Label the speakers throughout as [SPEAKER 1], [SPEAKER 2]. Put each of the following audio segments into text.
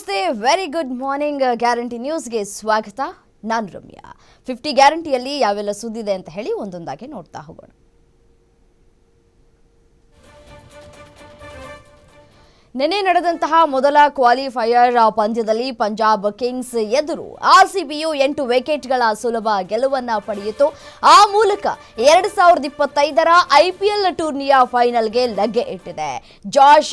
[SPEAKER 1] ನಮಸ್ತೆ, very good morning. Guarantee ನ್ಯೂಸ್ಗೆ ಸ್ವಾಗತ. ನಾನು ರಮ್ಯಾ. 50 ಗ್ಯಾರಂಟಿಯಲ್ಲಿ ಯಾವೆಲ್ಲ ಸುದ್ದಿದೆ ಅಂತ ಹೇಳಿ ಒಂದೊಂದಾಗಿ ನೋಡ್ತಾ ಹೋಗೋಣ. ನಿನ್ನೆ ನಡೆದಂತಹ ಮೊದಲ ಕ್ವಾಲಿಫೈಯರ್ ಪಂದ್ಯದಲ್ಲಿ ಪಂಜಾಬ್ ಕಿಂಗ್ಸ್ ಎದುರು ಆರ್ಸಿಬಿಯು 8 ವಿಕೆಟ್ಗಳ ಸುಲಭ ಗೆಲುವನ್ನು ಪಡೆಯಿತು. ಆ ಮೂಲಕ 2025ರ ಐಪಿಎಲ್ ಟೂರ್ನಿಯ ಫೈನಲ್ಗೆ ಲಗ್ಗೆ ಇಟ್ಟಿದೆ. ಜಾಶ್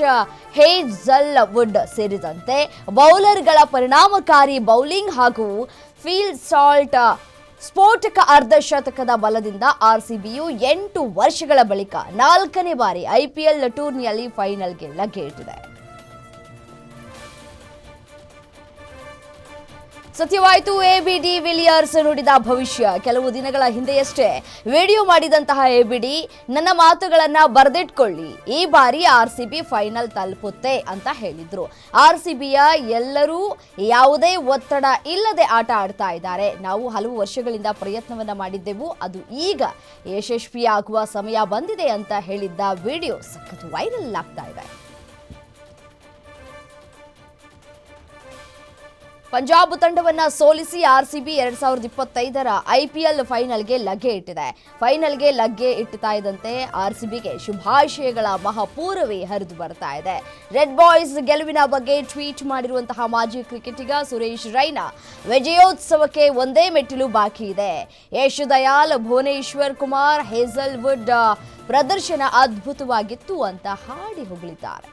[SPEAKER 1] ಹೇಜಲ್ವುಡ್ ಸೇರಿದಂತೆ ಬೌಲರ್ಗಳ ಪರಿಣಾಮಕಾರಿ ಬೌಲಿಂಗ್ ಹಾಗೂ ಫೀಲ್ಡ್ ಸಾಲ್ಟ್ ಸ್ಫೋಟಕ ಅರ್ಧಶತಕದ ಬಲದಿಂದ ಆರ್ಸಿಬಿಯು 8 ವರ್ಷಗಳ ಬಳಿಕ 4ನೇ ಬಾರಿ ಐಪಿಎಲ್ ಟೂರ್ನಿಯಲ್ಲಿ ಫೈನಲ್ಗೆ ಲಗ್ಗೆ ಇಟ್ಟಿದೆ. ಸತ್ಯವಾಯಿತು, ಎಬಿಡಿ ವಿಲಿಯರ್ಸ್ ನುಡಿದ ಭವಿಷ್ಯ. ಕೆಲವು ದಿನಗಳ ಹಿಂದೆಯಷ್ಟೇ ವಿಡಿಯೋ ಮಾಡಿದಂತಹ ಎಬಿಡಿ, ನನ್ನ ಮಾತುಗಳನ್ನ ಬರೆದಿಟ್ಕೊಳ್ಳಿ, ಈ ಬಾರಿ ಆರ್ಸಿಬಿ ಫೈನಲ್ ತಲುಪುತ್ತೆ ಅಂತ ಹೇಳಿದ್ರು. ಆರ್ಸಿಬಿಯ ಎಲ್ಲರೂ ಯಾವುದೇ ಒತ್ತಡ ಇಲ್ಲದೆ ಆಟ ಆಡ್ತಾ ಇದ್ದಾರೆ. ನಾವು ಹಲವು ವರ್ಷಗಳಿಂದ ಪ್ರಯತ್ನವನ್ನ ಮಾಡಿದ್ದೆವು, ಅದು ಈಗ ಯಶಸ್ವಿಯಾಗುವ ಸಮಯ ಬಂದಿದೆ ಅಂತ ಹೇಳಿದ್ದ ವಿಡಿಯೋ ಸಖತ್ ವೈರಲ್ ಆಗ್ತಾ ಇದೆ. ಪಂಜಾಬ್ ತಂಡವನ್ನ ಸೋಲಿಸಿ ಆರ್ಸಿಬಿ 2025ರ ಐಪಿಎಲ್ ಫೈನಲ್ಗೆ ಲಗ್ಗೆ ಇಟ್ಟಿದೆ. ಫೈನಲ್ಗೆ ಲಗ್ಗೆ ಇಡ್ತಾ ಇದ್ದಂತೆ ಆರ್ಸಿಬಿಗೆ ಶುಭಾಶಯಗಳ ಮಹಾಪೂರವೇ ಹರಿದು ಬರ್ತಾ ಇದೆ. ರೆಡ್ ಬಾಯ್ಸ್ ಗೆಲುವಿನ ಬಗ್ಗೆ ಟ್ವೀಟ್ ಮಾಡಿರುವಂತಹ ಮಾಜಿ ಕ್ರಿಕೆಟಿಗ ಸುರೇಶ್ ರೈನಾ, ವಿಜಯೋತ್ಸವಕ್ಕೆ ಒಂದೇ ಮೆಟ್ಟಿಲು ಬಾಕಿ ಇದೆ. ಯಶ್ ದಯಾಲ್, ಭುವನೇಶ್ವರ್ ಕುಮಾರ್, ಹೇಜಲ್ವುಡ್ ಪ್ರದರ್ಶನ ಅದ್ಭುತವಾಗಿತ್ತು ಅಂತ ಹಾಡಿ ಹೊಗಳಿದ್ದಾರೆ.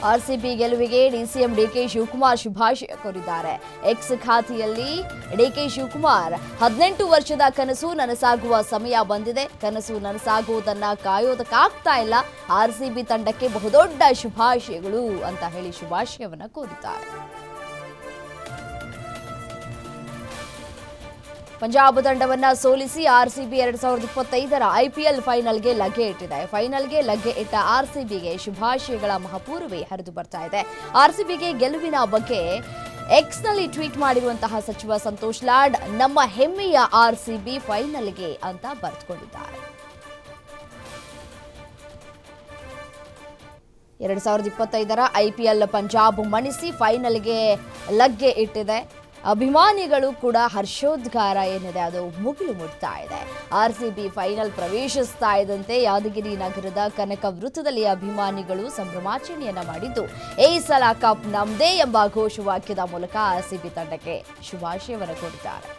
[SPEAKER 1] ಆರ್ಸಿಬಿ ಗೆಲುವಿಗೆ ಡಿಸಿಎಂ ಡಿಕೆ ಶಿವಕುಮಾರ್ ಶುಭಾಶಯ ಕೋರಿದ್ದಾರೆ. ಎಕ್ಸ್ ಖಾತೆಯಲ್ಲಿ ಡಿಕೆ ಶಿವಕುಮಾರ್, 18 ವರ್ಷದ ಕನಸು ನನಸಾಗುವ ಸಮಯ ಬಂದಿದೆ. ಕನಸು ನನಸಾಗುವುದನ್ನ ಕಾಯೋದಕ್ಕಾಗ್ತಾ ಇಲ್ಲ. ಆರ್ಸಿಬಿ ತಂಡಕ್ಕೆ ಬಹುದೊಡ್ಡ ಶುಭಾಶಯಗಳು ಅಂತ ಹೇಳಿ ಶುಭಾಶಯವನ್ನ ಕೋರಿದ್ದಾರೆ. ಪಂಜಾಬ್ ತಂಡವನ್ನ ಸೋಲಿಸಿ ಆರ್ಸಿಬಿ 2025ರ ಐಪಿಎಲ್ ಫೈನಲ್ಗೆ ಲಗ್ಗೆ ಇಟ್ಟಿದೆ. ಫೈನಲ್ಗೆ ಲಗ್ಗೆ ಇಟ್ಟ ಆರ್ಸಿಬಿಗೆ ಶುಭಾಶಯಗಳ ಮಹಾಪೂರ್ವೇ ಹರಿದು ಬರ್ತಾ ಇದೆ. ಆರ್ಸಿಬಿಗೆ ಗೆಲುವಿನ ಬಗ್ಗೆ ಎಕ್ಸ್ನಲ್ಲಿ ಟ್ವೀಟ್ ಮಾಡಿರುವಂತಹ ಸಚಿವ ಸಂತೋಷ್ ಲಾಡ್, ನಮ್ಮ ಹೆಮ್ಮೆಯ ಆರ್ಸಿಬಿ ಫೈನಲ್ಗೆ ಅಂತ ಬರೆದುಕೊಂಡಿದ್ದಾರೆ. 2025ರ ಐಪಿಎಲ್ ಪಂಜಾಬ್ ಮಣಿಸಿ ಫೈನಲ್ಗೆ ಲಗ್ಗೆ ಇಟ್ಟಿದೆ. ಅಭಿಮಾನಿಗಳು ಕೂಡ ಹರ್ಷೋದ್ಗಾರ ಏನಿದೆ ಅದು ಮುಗಿಲು ಮುಟ್ತಾ ಇದೆ. ಆರ್ಸಿಬಿ ಫೈನಲ್ ಪ್ರವೇಶಿಸ್ತಾ ಇದ್ದಂತೆ ಯಾದಗಿರಿ ನಗರದ ಕನಕ ವೃತ್ತದಲ್ಲಿ ಅಭಿಮಾನಿಗಳು ಸಂಭ್ರಮಾಚರಣೆಯನ್ನ ಮಾಡಿದ್ದು, ಈ ಸಲ ಕಪ್ ನಮ್ದೇ ಎಂಬ ಘೋಷವಾಕ್ಯದ ಮೂಲಕ ಆರ್ಸಿಬಿ ತಂಡಕ್ಕೆ ಶುಭಾಶಯವನ್ನು ಕೋರಿದ್ದಾರೆ.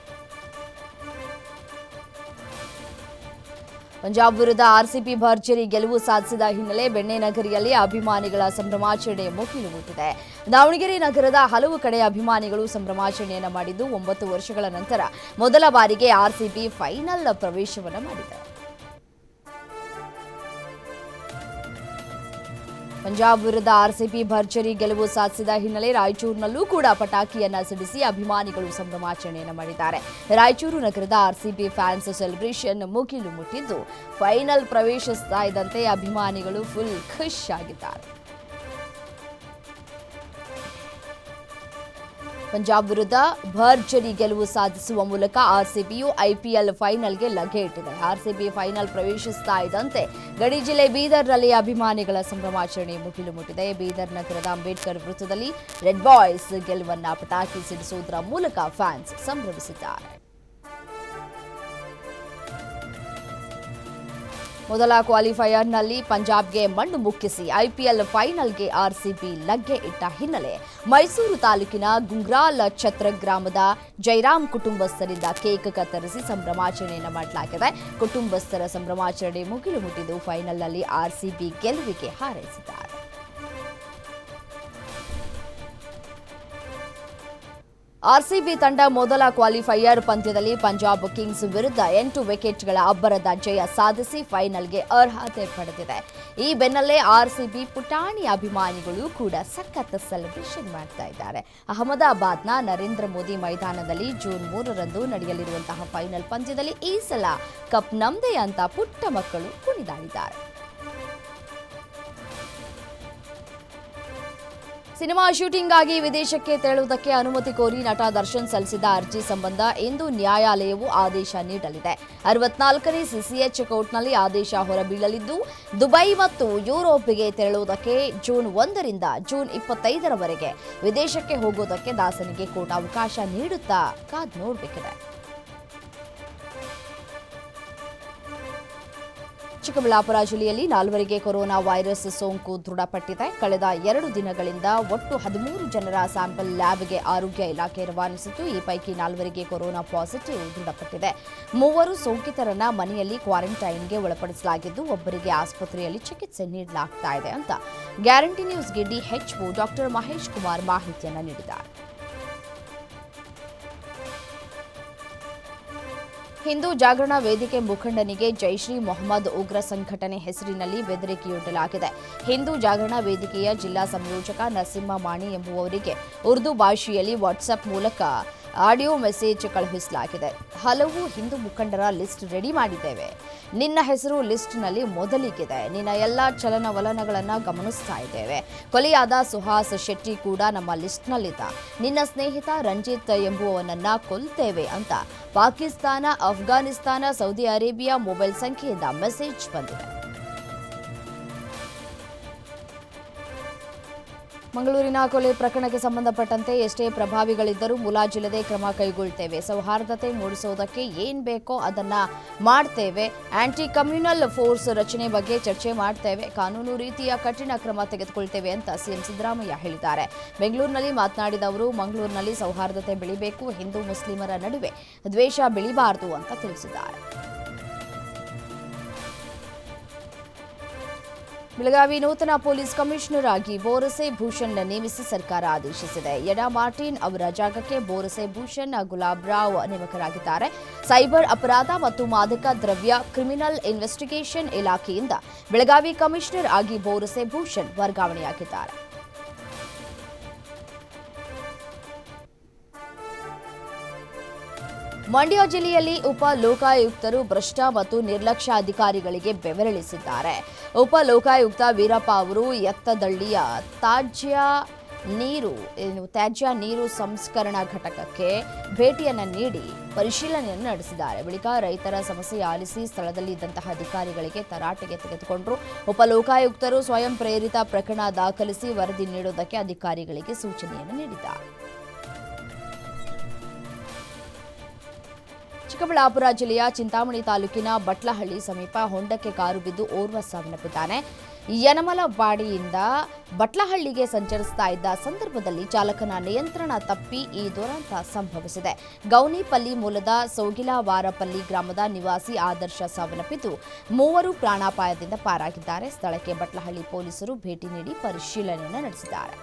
[SPEAKER 1] ಪಂಜಾಬ್ ವಿರುದ್ಧ ಆರ್ಸಿಬಿ ಭರ್ಜರಿ ಗೆಲುವು ಸಾಧಿಸಿದ ಹಿನ್ನೆಲೆ ಬೆಣ್ಣೆನಗರಿಯಲ್ಲಿ ಅಭಿಮಾನಿಗಳ ಸಂಭ್ರಮಾಚರಣೆ ಮುಗಿಲು ಮುಟ್ಟಿದೆ. ದಾವಣಗೆರೆ ನಗರದ ಹಲವು ಕಡೆ ಅಭಿಮಾನಿಗಳು ಸಂಭ್ರಮಾಚರಣೆಯನ್ನು ಮಾಡಿದ್ದು, 9 ವರ್ಷಗಳ ನಂತರ ಮೊದಲ ಬಾರಿಗೆ ಆರ್ಸಿಬಿ ಫೈನಲ್ ಪ್ರವೇಶವನ್ನು ಮಾಡಿದೆ. ಪಂಜಾಬ್ ವಿರುದ್ಧ ಆರ್ಸಿಬಿ ಭರ್ಜರಿ ಗೆಲುವು ಸಾಧಿಸಿದ ಹಿನ್ನೆಲೆ ರಾಯಚೂರಿನಲ್ಲೂ ಕೂಡ ಪಟಾಕಿಯನ್ನ ಸಿಡಿಸಿ ಅಭಿಮಾನಿಗಳು ಸಂಭ್ರಮಾಚರಣೆಯನ್ನು ಮಾಡಿದ್ದಾರೆ. ರಾಯಚೂರು ನಗರದ ಆರ್ಸಿಬಿ ಫ್ಯಾನ್ಸ್ ಸೆಲೆಬ್ರೇಷನ್ ಮುಗಿಲು ಮುಟ್ಟಿದ್ದು, ಫೈನಲ್ ಪ್ರವೇಶಿಸ್ತಾ ಇದ್ದಂತೆ ಅಭಿಮಾನಿಗಳು ಫುಲ್ ಖುಷ್ ಆಗಿದ್ದಾರೆ. ಪಂಜಾಬ್ ವಿರುದ್ಧ ಭರ್ಜರಿ ಗೆಲುವು ಸಾಧಿಸುವ ಮೂಲಕ ಆರ್ಸಿಬಿಯು ಐಪಿಎಲ್ ಫೈನಲ್ಗೆ ಲಗ್ಗೆ ಇಟ್ಟಿದೆ. ಆರ್ಸಿಬಿ ಫೈನಲ್ ಪ್ರವೇಶಿಸ್ತಾ ಇದ್ದಂತೆ ಗಡಿ ಜಿಲ್ಲೆ ಬೀದರ್ನಲ್ಲಿ ಅಭಿಮಾನಿಗಳ ಸಂಭ್ರಮಾಚರಣೆ ಮುಗಿಲು ಮುಟ್ಟಿದೆ. ಬೀದರ್ ನಗರದ ಅಂಬೇಡ್ಕರ್ ವೃತ್ತದಲ್ಲಿ ರೆಡ್ ಬಾಯ್ಸ್ ಗೆಲುವನ್ನ ಪಟಾಕಿ ಸಿಡಿಸುವುದರ ಮೂಲಕ ಫ್ಯಾನ್ಸ್ ಸಂಭ್ರಮಿಸಿದ್ದಾರೆ. ಮೊದಲ ಕ್ವಾಲಿಫೈಯರ್ನಲ್ಲಿ ಪಂಜಾಬ್ಗೆ ಮಣ್ಣು ಮುಕ್ಕಿಸಿ ಐಪಿಎಲ್ ಫೈನಲ್ಗೆ ಆರ್ಸಿಬಿ ಲಗ್ಗೆ ಇಟ್ಟ ಹಿನ್ನೆಲೆ ಮೈಸೂರು ತಾಲೂಕಿನ ಗುಂಗ್ರಾಲ್ ಛತ್ರ ಗ್ರಾಮದ ಜೈರಾಮ್ ಕುಟುಂಬಸ್ಥರಿಂದ ಕೇಕ್ ಕತ್ತರಿಸಿ ಸಂಭ್ರಮಾಚರಣೆಯನ್ನು ಮಾಡಲಾಗಿದೆ. ಕುಟುಂಬಸ್ಥರ ಸಂಭ್ರಮಾಚರಣೆ ಮುಗಿಲು ಮುಟ್ಟಿದ್ದು, ಫೈನಲ್ನಲ್ಲಿ ಆರ್ಸಿಬಿ ಗೆಲುವಿಗೆ ಹಾರೈಸಿದ್ದಾರೆ. ಆರ್ಸಿಬಿ ತಂಡ ಮೊದಲ ಕ್ವಾಲಿಫೈಯರ್ ಪಂದ್ಯದಲ್ಲಿ ಪಂಜಾಬ್ ಕಿಂಗ್ಸ್ ವಿರುದ್ಧ 8 ವಿಕೆಟ್ಗಳ ಅಬ್ಬರದ ಜಯ ಸಾಧಿಸಿ ಫೈನಲ್ಗೆ ಅರ್ಹತೆ ಪಡೆದಿದೆ. ಈ ಬೆನ್ನಲ್ಲೇ ಆರ್ಸಿಬಿ ಪುಟಾಣಿ ಅಭಿಮಾನಿಗಳು ಕೂಡ ಸಖತ್ ಸೆಲೆಬ್ರೇಷನ್ ಮಾಡ್ತಾ ಇದ್ದಾರೆ. ಅಹಮದಾಬಾದ್ನ ನರೇಂದ್ರ ಮೋದಿ ಮೈದಾನದಲ್ಲಿ ಜೂನ್ 3ರಂದು ನಡೆಯಲಿರುವಂತಹ ಫೈನಲ್ ಪಂದ್ಯದಲ್ಲಿ ಈ ಸಲ ಕಪ್ ನಮ್ದೇ ಅಂತ ಪುಟ್ಟ ಮಕ್ಕಳು ಕುಣಿದಾಡಿದ್ದಾರೆ. ಸಿನಿಮಾ ಶೂಟಿಂಗ್ ಆಗಿ ವಿದೇಶಕ್ಕೆ ತೆರಳುವುದಕ್ಕೆ ಅನುಮತಿ ಕೋರಿ ನಟ ದರ್ಶನ್ ಸಲ್ಲಿಸಿದ ಅರ್ಜಿ ಸಂಬಂಧ ಇಂದು ನ್ಯಾಯಾಲಯವು ಆದೇಶ ನೀಡಲಿದೆ. 64ನೇ ಸಿಸಿಎಚ್ ಕೋರ್ಟ್ನಲ್ಲಿ ಆದೇಶ ಹೊರಬೀಳಲಿದ್ದು, ದುಬೈ ಮತ್ತು ಯುರೋಪ್ಗೆ ತೆರಳುವುದಕ್ಕೆ ಜೂನ್ 1ರಿಂದ ಜೂನ್ 25ರವರೆಗೆ ವಿದೇಶಕ್ಕೆ ಹೋಗುವುದಕ್ಕೆ ದಾಸನಿಗೆ ಕೋರ್ಟ್ ಅವಕಾಶ ನೀಡುತ್ತಾ ಕಾದು ನೋಡಬೇಕಿದೆ. ಚಿಕ್ಕಬಳ್ಳಾಪುರ ಜಿಲ್ಲೆಯಲ್ಲಿ 4 ಕೊರೋನಾ ವೈರಸ್ ಸೋಂಕು ದೃಢಪಟ್ಟಿದೆ. ಕಳೆದ 2 ದಿನಗಳಿಂದ ಒಟ್ಟು 13 ಜನರ ಸ್ಯಾಂಪಲ್ ಲ್ಯಾಬ್ಗೆ ಆರೋಗ್ಯ ಇಲಾಖೆ ರವಾನಿಸಿದ್ದು, ಈ ಪೈಕಿ 4 ಕೊರೋನಾ ಪಾಸಿಟಿವ್ ದೃಢಪಟ್ಟಿದೆ. 3 ಸೋಂಕಿತರನ್ನ ಮನೆಯಲ್ಲಿ ಕ್ವಾರಂಟೈನ್ಗೆ ಒಳಪಡಿಸಲಾಗಿದ್ದು, ಒಬ್ಬರಿಗೆ ಆಸ್ಪತ್ರೆಯಲ್ಲಿ ಚಿಕಿತ್ಸೆ ನೀಡಲಾಗ್ತಾ ಇದೆ ಅಂತ ಗ್ಯಾರಂಟಿ ನ್ಯೂಸ್ಗೆ ಡಿಎಚ್ಒ ಡಾಕ್ಟರ್ ಮಹೇಶ್ ಕುಮಾರ್ ಮಾಹಿತಿಯನ್ನು ನೀಡಿದ್ದಾರೆ. ಹಿಂದೂ ಜಾಗರಣ ವೇದಿಕೆ ಮುಖಂಡನಿಗೆ ಜೈಶ್ರೀ ಮೊಹಮ್ಮದ್ ಉಗ್ರ ಸಂಘಟನೆ ಹೆಸರಿನಲ್ಲಿ ಬೆದರಿಕೆಯೊಡ್ಡಲಾಗಿದೆ. ಹಿಂದೂ ಜಾಗರಣ ವೇದಿಕೆಯ ಜಿಲ್ಲಾ ಸಂಯೋಜಕ ನರಸಿಂಹ ಮಾಣಿ ಎಂಬುವವರಿಗೆ ಉರ್ದು ಭಾಷೆಯಲ್ಲಿ ವಾಟ್ಸ್ಆಪ್ ಮೂಲಕ ಆಡಿಯೋ ಮೆಸೇಜ್ ಕಳುಹಿಸಲಾಗಿದೆ. ಹಲವು ಹಿಂದೂ ಮುಖಂಡರ ಲಿಸ್ಟ್ ರೆಡಿ ಮಾಡಿದ್ದೇವೆ. ನಿನ್ನ ಹೆಸರು ಲಿಸ್ಟ್ನಲ್ಲಿ ಮೊದಲಿಗಿದೆ. ನಿನ್ನ ಎಲ್ಲ ಚಲನವಲನಗಳನ್ನು ಗಮನಿಸ್ತಾ ಇದ್ದೇವೆ. ಕೊಲೆಯಾದ ಸುಹಾಸ್ ಶೆಟ್ಟಿ ಕೂಡ ನಮ್ಮ ಲಿಸ್ಟ್ನಲ್ಲಿದ್ದ. ನಿನ್ನ ಸ್ನೇಹಿತ ರಂಜಿತ್ ಎಂಬುವವನನ್ನ ಕೊಲ್ತೇವೆ ಅಂತ Pakistan, Afghanistan, Saudi Arabia mobile ಸಂಖ್ಯೆಯಿಂದ ಮೆಸೇಜ್ ಬಂದಿದೆ. ಮಂಗಳೂರಿನ ಕೊಲೆ ಪ್ರಕರಣಕ್ಕೆ ಸಂಬಂಧಪಟ್ಟಂತೆ ಎಷ್ಟೇ ಪ್ರಭಾವಿಗಳಿದ್ದರೂ ಮುಲಾಜಿಲ್ಲದೆ ಕ್ರಮ ಕೈಗೊಳ್ತೇವೆ. ಸೌಹಾರ್ದತೆ ಮೂಡಿಸುವುದಕ್ಕೆ ಏನ್ ಬೇಕೋ ಅದನ್ನ ಮಾಡ್ತೇವೆ. ಆಂಟಿ ಕಮ್ಯುನಲ್ ಫೋರ್ಸ್ ರಚನೆ ಬಗ್ಗೆ ಚರ್ಚೆ ಮಾಡ್ತೇವೆ. ಕಾನೂನು ರೀತಿಯ ಕಠಿಣ ಕ್ರಮ ತೆಗೆದುಕೊಳ್ತೇವೆ ಅಂತ ಸಿಎಂ ಸಿದ್ದರಾಮಯ್ಯ ಹೇಳಿದ್ದಾರೆ. ಬೆಂಗಳೂರಿನಲ್ಲಿ ಮಾತನಾಡಿದ ಅವರು, ಮಂಗಳೂರಿನಲ್ಲಿ ಸೌಹಾರ್ದತೆ ಬೆಳಿಬೇಕು, ಹಿಂದೂ ಮುಸ್ಲಿಮರ ನಡುವೆ ದ್ವೇಷ ಬೆಳಿಬಾರದು ಅಂತ ತಿಳಿಸಿದ್ದಾರೆ. ಬೆಳಗಾವಿ ನೂತನ ಪೊಲೀಸ್ ಕಮಿಷನರ್ ಆಗಿ ಬೋರಸೆ ಭೂಷಣ್ ನೇಮಿಸಿ ಸರ್ಕಾರ ಆದೇಶಿಸಿದೆ. ಯಡಾ ಮಾರ್ಟಿನ್ ಅವರ ಜಾಗಕ್ಕೆ ಬೋರಸೆ ಭೂಷಣ್ ಗುಲಾಬ್ರಾವ್ ನೇಮಕರಾಗಿದ್ದಾರೆ. ಸೈಬರ್ ಅಪರಾಧ ಮತ್ತು ಮಾದಕ ದ್ರವ್ಯ ಕ್ರಿಮಿನಲ್ ಇನ್ವೆಸ್ಟಿಗೇಷನ್ ಇಲಾಖೆಯಿಂದ ಬೆಳಗಾವಿ ಕಮಿಷನರ್ ಆಗಿ ಬೋರಸೆ ಭೂಷಣ್ ವರ್ಗಾವಣೆಯಾಗಿದ್ದಾರೆ. ಮಂಡ್ಯ ಜಿಲ್ಲೆಯಲ್ಲಿ ಉಪ ಲೋಕಾಯುಕ್ತರು ಭ್ರಷ್ಟ ಮತ್ತು ನಿರ್ಲಕ್ಷ್ಯ ಅಧಿಕಾರಿಗಳಿಗೆ ಬೆವರಿಳಿಸಿದ್ದಾರೆ. ಉಪ ಲೋಕಾಯುಕ್ತ ವೀರಪ್ಪ ಅವರು ಎತ್ತದಳ್ಳಿಯ ತ್ಯಾಜ್ಯ ನೀರು ಸಂಸ್ಕರಣಾ ಘಟಕಕ್ಕೆ ಭೇಟಿಯನ್ನು ನೀಡಿ ಪರಿಶೀಲನೆಯನ್ನು ನಡೆಸಿದ್ದಾರೆ. ಬಳಿಕ ರೈತರ ಸಮಸ್ಯೆ ಆಲಿಸಿ ಸ್ಥಳದಲ್ಲಿ ಇದ್ದಂತಹ ಅಧಿಕಾರಿಗಳಿಗೆ ತರಾಟೆಗೆ ತೆಗೆದುಕೊಂಡರು. ಉಪ ಲೋಕಾಯುಕ್ತರು ಸ್ವಯಂ ಪ್ರೇರಿತ ಪ್ರಕರಣ ದಾಖಲಿಸಿ ವರದಿ ನೀಡುವುದಕ್ಕೆ ಅಧಿಕಾರಿಗಳಿಗೆ ಸೂಚನೆಯನ್ನು ನೀಡಿದ್ದಾರೆ. ಚಿಕ್ಕಬಳ್ಳಾಪುರ ಜಿಲ್ಲೆಯ ಚಿಂತಾಮಣಿ ತಾಲೂಕಿನ ಬಟ್ಲಹಳ್ಳಿ ಸಮೀಪ ಹೊಂಡಕ್ಕೆ ಕಾರು ಬಿದ್ದು ಓರ್ವ ಸಾವನ್ನಪ್ಪಿದ್ದಾನೆ. ಯನಮಲವಾಡಿಯಿಂದ ಬಟ್ಲಹಳ್ಳಿಗೆ ಸಂಚರಿಸ್ತಾ ಇದ್ದ ಸಂದರ್ಭದಲ್ಲಿ ಚಾಲಕನ ನಿಯಂತ್ರಣ ತಪ್ಪಿ ಈ ದುರಂತ ಸಂಭವಿಸಿದೆ. ಗೌನಿಪಲ್ಲಿ ಮೂಲದ ಸೋಗಿಲವಾರಪಲ್ಲಿ ಗ್ರಾಮದ ನಿವಾಸಿ ಆದರ್ಶ ಸಾವನ್ನಪ್ಪಿದ್ದು, 3 ಪ್ರಾಣಾಪಾಯದಿಂದ ಪಾರಾಗಿದ್ದಾರೆ. ಸ್ಥಳಕ್ಕೆ ಬಟ್ಲಹಳ್ಳಿ ಪೊಲೀಸರು ಭೇಟಿ ನೀಡಿ ಪರಿಶೀಲನೆಯನ್ನು ನಡೆಸಿದ್ದಾರೆ.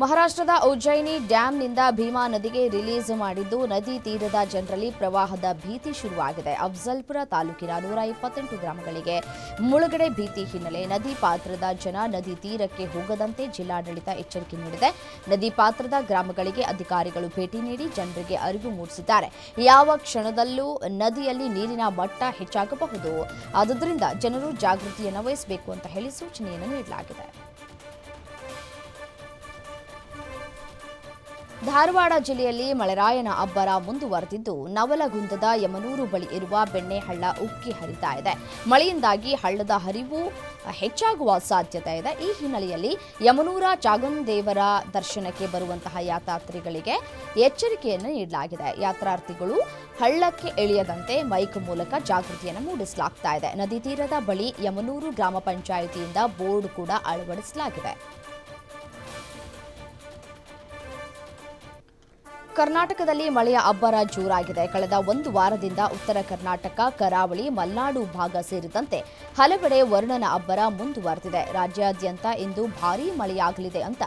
[SPEAKER 1] ಮಹಾರಾಷ್ಟ್ರದ ಉಜ್ಜಯಿನಿ ಡ್ಯಾಂನಿಂದ ಭೀಮಾ ನದಿಗೆ ರಿಲೀಸ್ ಮಾಡಿದ್ದು, ನದಿ ತೀರದ ಜನರಲ್ಲಿ ಪ್ರವಾಹದ ಭೀತಿ ಶುರುವಾಗಿದೆ. ಅಫ್ಜಲ್ಪುರ ತಾಲೂಕಿನ 128 ಗ್ರಾಮಗಳಿಗೆ ಮುಳುಗಡೆ ಭೀತಿ ಹಿನ್ನೆಲೆ ನದಿ ಪಾತ್ರದ ಜನ ನದಿ ತೀರಕ್ಕೆ ಹೋಗದಂತೆ ಜಿಲ್ಲಾಡಳಿತ ಎಚ್ಚರಿಕೆ ನೀಡಿದೆ. ನದಿ ಪಾತ್ರದ ಗ್ರಾಮಗಳಿಗೆ ಅಧಿಕಾರಿಗಳು ಭೇಟಿ ನೀಡಿ ಜನರಿಗೆ ಅರಿವು ಮೂಡಿಸಿದ್ದಾರೆ. ಯಾವ ಕ್ಷಣದಲ್ಲೂ ನದಿಯಲ್ಲಿ ನೀರಿನ ಮಟ್ಟ ಹೆಚ್ಚಾಗಬಹುದು, ಆದುದರಿಂದ ಜನರು ಜಾಗೃತಿಯನ್ನು ವಹಿಸಬೇಕು ಅಂತ ಹೇಳಿ ಸೂಚನೆಯನ್ನು ನೀಡಲಾಗಿದೆ. ಧಾರವಾಡ ಜಿಲ್ಲೆಯಲ್ಲಿ ಮಳೆರಾಯನ ಅಬ್ಬರ ಮುಂದುವರೆದಿದ್ದು, ನವಲಗುಂದದ ಯಮನೂರು ಬಳಿ ಇರುವ ಬೆಣ್ಣೆಹಳ್ಳ ಉಕ್ಕಿ ಹರಿತಾ ಇದೆ. ಮಳೆಯಿಂದಾಗಿ ಹಳ್ಳದ ಹರಿವು ಹೆಚ್ಚಾಗುವ ಸಾಧ್ಯತೆ ಇದೆ. ಈ ಹಿನ್ನೆಲೆಯಲ್ಲಿ ಯಮನೂರ ಚಾಗಂದೇವರ ದರ್ಶನಕ್ಕೆ ಬರುವಂತಹ ಯಾತ್ರಾರ್ಥಿಗಳಿಗೆ ಎಚ್ಚರಿಕೆಯನ್ನು ನೀಡಲಾಗಿದೆ. ಯಾತ್ರಾರ್ಥಿಗಳು ಹಳ್ಳಕ್ಕೆ ಇಳಿಯದಂತೆ ಮೈಕ್ ಮೂಲಕ ಜಾಗೃತಿಯನ್ನು ಮೂಡಿಸಲಾಗ್ತಾ ಇದೆ. ನದಿ ತೀರದ ಬಳಿ ಯಮನೂರು ಗ್ರಾಮ ಪಂಚಾಯಿತಿಯಿಂದ ಬೋರ್ಡ್ ಕೂಡ ಅಳವಡಿಸಲಾಗಿದೆ. ಕರ್ನಾಟಕದಲ್ಲಿ ಮಳೆಯ ಅಬ್ಬರ ಜೋರಾಗಿದೆ. ಕಳೆದ 1 ವಾರದಿಂದ ಉತ್ತರ ಕರ್ನಾಟಕ, ಕರಾವಳಿ, ಮಲೆನಾಡು ಭಾಗ ಸೇರಿದಂತೆ ಹಲವೆಡೆ ವರುಣನ ಅಬ್ಬರ ಮುಂದುವರೆದಿದೆ. ರಾಜ್ಯಾದ್ಯಂತ ಇಂದು ಭಾರೀ ಮಳೆಯಾಗಲಿದೆ ಅಂತ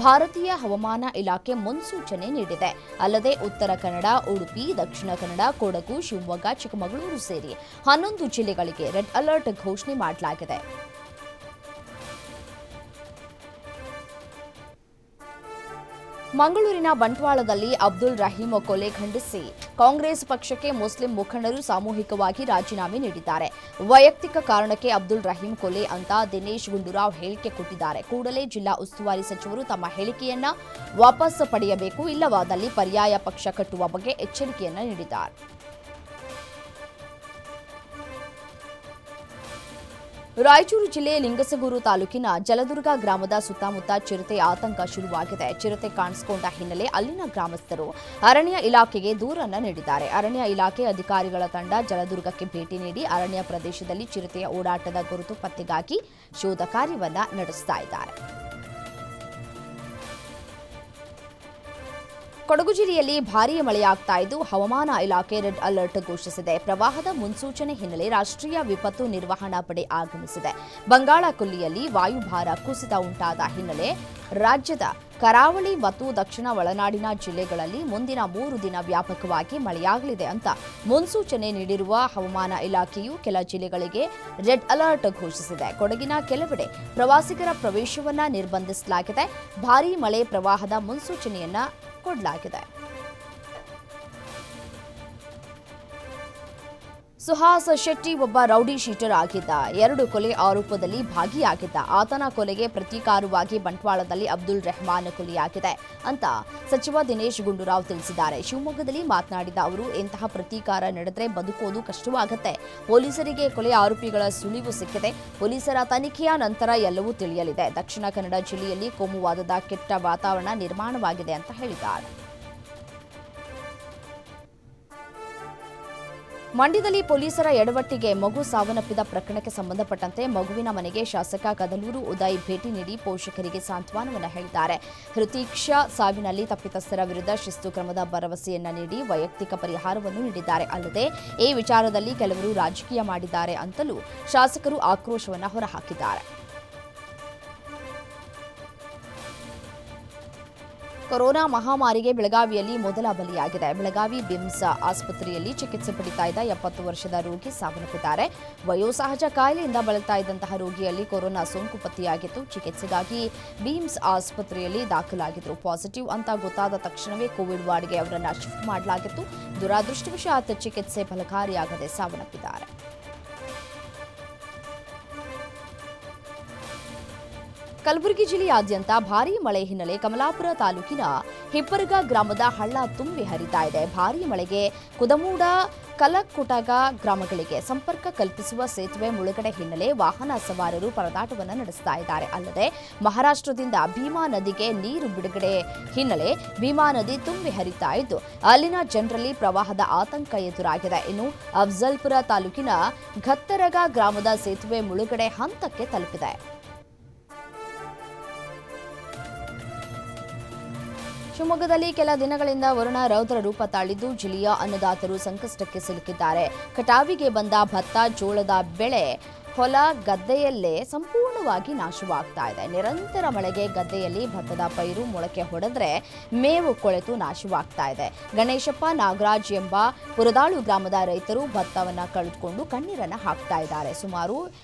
[SPEAKER 1] ಭಾರತೀಯ ಹವಾಮಾನ ಇಲಾಖೆ ಮುನ್ಸೂಚನೆ ನೀಡಿದೆ. ಅಲ್ಲದೆ ಉತ್ತರ ಕನ್ನಡ, ಉಡುಪಿ, ದಕ್ಷಿಣ ಕನ್ನಡ, ಕೊಡಗು, ಶಿವಮೊಗ್ಗ, ಚಿಕ್ಕಮಗಳೂರು ಸೇರಿ 11 ಜಿಲ್ಲೆಗಳಿಗೆ ರೆಡ್ ಅಲರ್ಟ್ ಘೋಷಣೆ ಮಾಡಲಾಗಿದೆ. ಮಂಗಳೂರಿನ ಬಂಟ್ವಾಳದಲ್ಲಿ ಅಬ್ದುಲ್ ರಹೀಂ ಕೊಲೆ ಖಂಡಿಸಿ ಕಾಂಗ್ರೆಸ್ ಪಕ್ಷಕ್ಕೆ ಮುಸ್ಲಿಂ ಮುಖಂಡರು ಸಾಮೂಹಿಕವಾಗಿ ರಾಜೀನಾಮೆ ನೀಡಿದ್ದಾರೆ. ವೈಯಕ್ತಿಕ ಕಾರಣಕ್ಕೆ ಅಬ್ದುಲ್ ರಹೀಂ ಕೊಲೆ ಅಂತ ದಿನೇಶ್ ಗುಂಡೂರಾವ್ ಹೇಳಿಕೆ ಕೊಟ್ಟಿದ್ದಾರೆ. ಕೂಡಲೇ ಜಿಲ್ಲಾ ಉಸ್ತುವಾರಿ ಸಚಿವರು ತಮ್ಮ ಹೇಳಿಕೆಯನ್ನ ವಾಪಸ್ ಪಡೆಯಬೇಕು, ಇಲ್ಲವಾದಲ್ಲಿ ಪರ್ಯಾಯ ಪಕ್ಷ ಕಟ್ಟುವ ಬಗ್ಗೆ ಎಚ್ಚರಿಕೆಯನ್ನ ನೀಡಿದ್ದಾರೆ. ರಾಯಚೂರು ಜಿಲ್ಲೆ ಲಿಂಗಸಗೂರು ತಾಲೂಕಿನ ಜಲದುರ್ಗ ಗ್ರಾಮದ ಸುತ್ತಮುತ್ತ ಚಿರತೆ ಆತಂಕ ಶುರುವಾಗಿದೆ. ಚಿರತೆ ಕಾಣಿಸಿಕೊಂಡ ಹಿನ್ನೆಲೆ ಅಲ್ಲಿನ ಗ್ರಾಮಸ್ಥರು ಅರಣ್ಯ ಇಲಾಖೆಗೆ ದೂರನ್ನ ನೀಡಿದ್ದಾರೆ. ಅರಣ್ಯ ಇಲಾಖೆ ಅಧಿಕಾರಿಗಳ ತಂಡ ಜಲದುರ್ಗಕ್ಕೆ ಭೇಟಿ ನೀಡಿ ಅರಣ್ಯ ಪ್ರದೇಶದಲ್ಲಿ ಚಿರತೆಯ ಓಡಾಟದ ಗುರುತು ಪತ್ತೆಗಾಗಿ ಶೋಧ ಕಾರ್ಯವನ್ನ ನಡೆಸ್ತಾ ಇದ್ದಾರೆ. ಕೊಡಗು ಜಿಲ್ಲೆಯಲ್ಲಿ ಭಾರೀ ಮಳೆಯಾಗ್ತಾ ಇದ್ದು ಹವಾಮಾನ ಇಲಾಖೆ ರೆಡ್ ಅಲರ್ಟ್ ಘೋಷಿಸಿದೆ. ಪ್ರವಾಹದ ಮುನ್ಸೂಚನೆ ಹಿನ್ನೆಲೆ ರಾಷ್ಟ್ರೀಯ ವಿಪತ್ತು ನಿರ್ವಹಣಾ ಪಡೆ ಆಗಮಿಸಿದೆ. ಬಂಗಾಳ ಕೊಲ್ಲಿಯಲ್ಲಿ ವಾಯುಭಾರ ಕುಸಿತ ಉಂಟಾದ ಹಿನ್ನೆಲೆ ರಾಜ್ಯದ ಕರಾವಳಿ ಮತ್ತು ದಕ್ಷಿಣ ಒಳನಾಡಿನ ಜಿಲ್ಲೆಗಳಲ್ಲಿ ಮುಂದಿನ 3 ದಿನ ವ್ಯಾಪಕವಾಗಿ ಮಳೆಯಾಗಲಿದೆ ಅಂತ ಮುನ್ಸೂಚನೆ ನೀಡಿರುವ ಹವಾಮಾನ ಇಲಾಖೆಯು ಕೆಲ ಜಿಲ್ಲೆಗಳಿಗೆ ರೆಡ್ ಅಲರ್ಟ್ ಘೋಷಿಸಿದೆ. ಕೊಡಗಿನ ಕೆಲವೆಡೆ ಪ್ರವಾಸಿಗರ ಪ್ರವೇಶವನ್ನ ನಿರ್ಬಂಧಿಸಲಾಗಿದೆ. ಭಾರೀ ಮಳೆ ಪ್ರವಾಹದ ಮುನ್ಸೂಚನೆಯನ್ನ ಕೊಡಲಾಗಿದೆ. ಸುಹಾಸ್ ಶೆಟ್ಟಿ ಒಬ್ಬ ರೌಡಿ ಶೀಟರ್ ಆಗಿದ್ದ. 2 ಕೊಲೆ ಆರೋಪದಲ್ಲಿ ಭಾಗಿಯಾಗಿದ್ದ. ಆತನ ಕೊಲೆಗೆ ಪ್ರತೀಕಾರವಾಗಿ ಬಂಟ್ವಾಳದಲ್ಲಿ ಅಬ್ದುಲ್ ರೆಹಮಾನ್ ಕೊಲೆಯಾಗಿದೆ ಅಂತ ಸಚಿವ ದಿನೇಶ್ ಗುಂಡೂರಾವ್ ತಿಳಿಸಿದ್ದಾರೆ. ಶಿವಮೊಗ್ಗದಲ್ಲಿ ಮಾತನಾಡಿದ ಅವರು, ಇಂತಹ ಪ್ರತೀಕಾರ ನಡೆದರೆ ಬದುಕೋದು ಕಷ್ಟವಾಗುತ್ತೆ. ಪೊಲೀಸರಿಗೆ ಕೊಲೆ ಆರೋಪಿಗಳ ಸುಳಿವು ಸಿಕ್ಕಿದೆ. ಪೊಲೀಸರ ತನಿಖೆಯ ನಂತರ ಎಲ್ಲವೂ ತಿಳಿಯಲಿದೆ. ದಕ್ಷಿಣ ಕನ್ನಡ ಜಿಲ್ಲೆಯಲ್ಲಿ ಕೋಮುವಾದದ ಕೆಟ್ಟ ವಾತಾವರಣ ನಿರ್ಮಾಣವಾಗಿದೆ ಅಂತ ಹೇಳಿದ್ದಾರೆ. ಮಂಡ್ಯದಲ್ಲಿ ಪೊಲೀಸರ ಎಡವಟ್ಟಿಗೆ ಮಗು ಸಾವನ್ನಪ್ಪಿದ ಪ್ರಕರಣಕ್ಕೆ ಸಂಬಂಧಪಟ್ಟಂತೆ ಮಗುವಿನ ಮನೆಗೆ ಶಾಸಕ ಕದಲೂರು ಉದಯ್ ಭೇಟಿ ನೀಡಿ ಪೋಷಕರಿಗೆ ಸಾಂತ್ವನವನ್ನು ಹೇಳಿದ್ದಾರೆ. ಹೃತೀಕ್ಷಾ ಸಾವಿನಲ್ಲಿ ತಪ್ಪಿತಸ್ಥರ ವಿರುದ್ಧ ಶಿಸ್ತು ಕ್ರಮದ ಭರವಸೆಯನ್ನ ನೀಡಿ ವೈಯಕ್ತಿಕ ಪರಿಹಾರವನ್ನು ನೀಡಿದ್ದಾರೆ. ಅಲ್ಲದೆ ಈ ವಿಚಾರದಲ್ಲಿ ಕೆಲವರು ರಾಜಕೀಯ ಮಾಡಿದ್ದಾರೆ ಅಂತಲೂ ಶಾಸಕರು ಆಕ್ರೋಶವನ್ನು ಹೊರಹಾಕಿದ್ದಾರೆ. ಕೊರೋನಾ ಮಹಾಮಾರಿಗೆ ಬೆಳಗಾವಿಯಲ್ಲಿ ಮೊದಲ ಬಲಿಯಾಗಿದೆ. ಬೆಳಗಾವಿ ಬಿಮ್ಸ್ ಆಸ್ಪತ್ರೆಯಲ್ಲಿ ಚಿಕಿತ್ಸೆ ಪಡಿತಾ ಇದ್ದ 70 ವರ್ಷದ ರೋಗಿ ಸಾವನ್ನಪ್ಪಿದ್ದಾರೆ. ವಯೋಸಹಜ ಕಾಯಿಲೆಯಿಂದ ಬಳಲ್ತಾ ಇದ್ದಂತಹ ರೋಗಿಯಲ್ಲಿ ಕೊರೋನಾ ಸೋಂಕು ಪತ್ತೆಯಾಗಿತ್ತು. ಚಿಕಿತ್ಸೆಗಾಗಿ ಬಿಮ್ಸ್ ಆಸ್ಪತ್ರೆಯಲ್ಲಿ ದಾಖಲಾಗಿದ್ರು. ಪಾಸಿಟಿವ್ ಅಂತ ಗೊತ್ತಾದ ತಕ್ಷಣವೇ ಕೋವಿಡ್ ವಾರ್ಡ್ಗೆ ಅವರನ್ನು ಶಿಫ್ಟ್ ಮಾಡಲಾಗಿತ್ತು. ದುರಾದೃಷ್ಟವಶಾತ್ ಚಿಕಿತ್ಸೆ ಫಲಕಾರಿಯಾಗದೆ ಸಾವನ್ನಪ್ಪಿದ್ದಾರೆ. ಕಲಬುರಗಿ ಜಿಲ್ಲೆಯಾದ್ಯಂತ ಭಾರೀ ಮಳೆ ಹಿನ್ನೆಲೆ ಕಮಲಾಪುರ ತಾಲೂಕಿನ ಹಿಪ್ಪರಗ ಗ್ರಾಮದ ಹಳ್ಳ ತುಂಬಿ ಹರಿತಾ ಇದೆ. ಭಾರೀ ಮಳೆಗೆ ಕುದಮೂಡ ಕಲಕುಟಗ ಗ್ರಾಮಗಳಿಗೆ ಸಂಪರ್ಕ ಕಲ್ಪಿಸುವ ಸೇತುವೆ ಮುಳುಗಡೆ ಹಿನ್ನೆಲೆ ವಾಹನ ಸವಾರರು ಪರದಾಟವನ್ನು ನಡೆಸ್ತಾ ಇದ್ದಾರೆ. ಅಲ್ಲದೆ ಮಹಾರಾಷ್ಟ್ರದಿಂದ ಭೀಮಾ ನದಿಗೆ ನೀರು ಬಿಡುಗಡೆ ಹಿನ್ನೆಲೆ ಭೀಮಾ ನದಿ ತುಂಬಿ ಹರಿತಾ ಇದ್ದು ಅಲ್ಲಿನ ಜನರಲ್ಲಿ ಪ್ರವಾಹದ ಆತಂಕ ಎದುರಾಗಿದೆ. ಇನ್ನು ಅಫ್ಜಲ್ಪುರ ತಾಲೂಕಿನ ಘತ್ತರಗ ಗ್ರಾಮದ ಸೇತುವೆ ಮುಳುಗಡೆ ಹಂತಕ್ಕೆ ತಲುಪಿದೆ. ಶಿವಮೊಗ್ಗದಲ್ಲಿ ಕೆಲ ದಿನಗಳಿಂದ ವರುಣ ರೌದ್ರ ರೂಪ ತಾಳಿದ್ದು ಜಿಲ್ಲೆಯ ಅನ್ನದಾತರು ಸಂಕಷ್ಟಕ್ಕೆ ಸಿಲುಕಿದ್ದಾರೆ. ಕಟಾವಿಗೆ ಬಂದ ಭತ್ತ, ಜೋಳದ ಬೆಳೆ ಹೊಲ ಗದ್ದೆಯಲ್ಲೇ ಸಂಪೂರ್ಣವಾಗಿ ನಾಶವಾಗ್ತಾ ಇದೆ. ನಿರಂತರ ಮಳೆಗೆ ಗದ್ದೆಯಲ್ಲಿ ಭತ್ತದ ಪೈರು ಮೊಳಕೆ ಹೊಡೆದ್ರೆ ಮೇವು ಕೊಳೆತು ನಾಶವಾಗ್ತಾ ಇದೆ. ಗಣೇಶಪ್ಪ ನಾಗರಾಜ್ ಎಂಬ ಪುರದಾಳು ಗ್ರಾಮದ ರೈತರು ಭತ್ತವನ್ನ ಕಳೆದುಕೊಂಡು ಕಣ್ಣೀರನ್ನ ಹಾಕ್ತಾ ಇದ್ದಾರೆ. ಸುಮಾರು